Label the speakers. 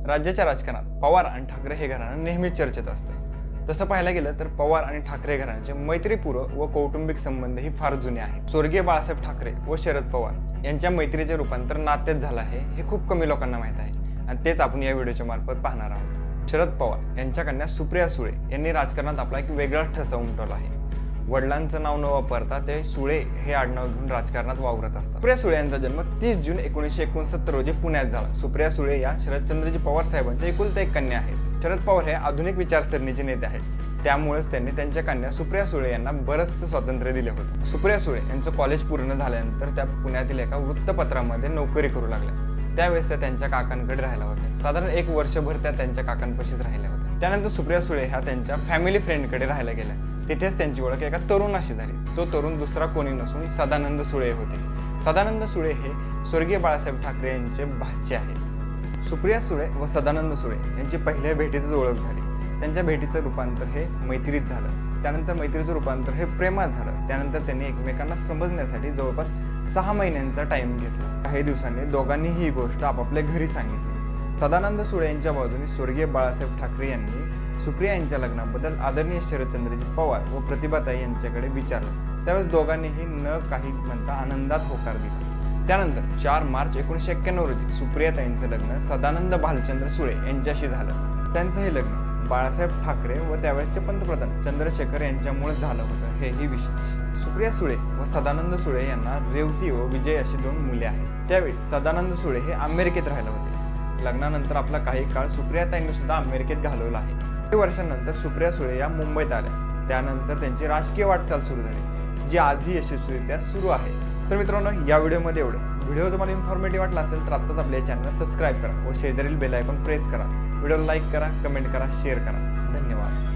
Speaker 1: राज्याच्या राजकारणात पवार आणि ठाकरे हे घराणं नेहमीच चर्चेत असतं। तसं पाहायला गेलं तर पवार आणि ठाकरे घराण्याचे मैत्रीपूर्व व कौटुंबिक संबंधही फार जुने आहेत। स्वर्गीय बाळासाहेब ठाकरे व शरद पवार यांच्या मैत्रीचे रूपांतर नात्यात झालं आहे हे खूप कमी लोकांना माहीत आहे आणि तेच आपण या व्हिडिओच्या मार्फत पाहणार आहोत। शरद पवार यांच्या कन्या सुप्रिया सुळे यांनी राजकारणात आपला एक वेगळा ठसा उमटवला आहे। वडिलांचं नाव न वापरता ते सुळे हे आडनाव घेऊन राजकारणात वावरत असतात। सुप्रिया सुळे यांचा जन्म 30 जून 1969 रोजी पुण्यात झाला। सुप्रिया सुळे या शरदचंद्रजी पवार साहेबांच्या एकुलत्या एक कन्या आहेत। शरद पवार हे आधुनिक विचारसरणीचे नेते आहेत, त्यामुळेच त्यांनी त्यांच्या कन्या सुप्रिया सुळे यांना बरंचसं स्वातंत्र्य दिले होते। सुप्रिया सुळे यांचं कॉलेज पूर्ण झाल्यानंतर त्या पुण्यातील एका वृत्तपत्रामध्ये नोकरी करू लागल्या। त्यावेळेस त्या त्यांच्या काकांकडे राहिल्या होत्या। साधारण 1 वर्षभर त्या त्यांच्या काकांपाशीच राहिल्या होत्या। त्यानंतर सुप्रिया सुळे ह्या त्यांच्या फॅमिली फ्रेंडकडे राहायला गेल्या। तिथेच त्यांची ओळख एका तरुणाशी झाली। तो तरुण दुसरा कोणी नसून सदानंद सुळे होते। सदानंद सुळे हे स्वर्गीय बाळासाहेब ठाकरे यांचे भाचे आहेत। सुप्रिया सुळे व सदानंद सुळे यांची पहिल्या भेटीतच ओळख झाली। त्यांच्या भेटीचं रूपांतर हे मैत्रीत झालं। त्यानंतर मैत्रीचं रूपांतर हे प्रेमात झालं। त्यानंतर त्यांनी एकमेकांना समजण्यासाठी जवळपास 6 महिन्यांचा टाइम घेतला। काही दिवसांनी दोघांनी ही गोष्ट आपापल्या घरी सांगितली। सदानंद सुळे यांच्या बाजूने स्वर्गीय बाळासाहेब ठाकरे यांनी सुप्रिया यांच्या लग्नाबद्दल आदरणीय शरदचंद्रजी पवार व प्रतिभाताई यांच्याकडे विचारलं। त्यावेळेस दोघांनीही न काही म्हणता आनंदात होकार दिला। त्यानंतर 4 मार्च 1991 रोजी सुप्रियाताईंचं लग्न सदानंद भालचंद्र सुळे यांच्याशी झालं। त्यांचं हे लग्न बाळासाहेब ठाकरे व त्यावेळेसचे पंतप्रधान चंद्रशेखर यांच्यामुळे झालं होतं, हेही विशेष। सुप्रिया सुळे व सदानंद सुळे यांना रेवती व विजय अशी 2 मुले आहेत। त्यावेळी सदानंद सुळे हे अमेरिकेत राहिले होते। लग्नानंतर आपला काही काळ सुप्रियाताईंनी सुद्धा अमेरिकेत घालवला आहे। काही वर्षांनंतर सुप्रिया सुळे या मुंबईत आल्या। त्यानंतर त्यांची राजकीय वाटचाल सुरू झाली, जी आजही यशस्वीरित्या सुरू आहे। तर मित्रांनो, या व्हिडिओमध्ये एवढंच। व्हिडिओ तुम्हाला इन्फॉर्मेटिव्ह वाटला असेल तर आत्ताच आपल्या चॅनलला सबस्क्राईब करा व शेजारील बेल आयकॉन प्रेस करा। व्हिडिओला लाईक करा, कमेंट करा, शेअर करा। धन्यवाद।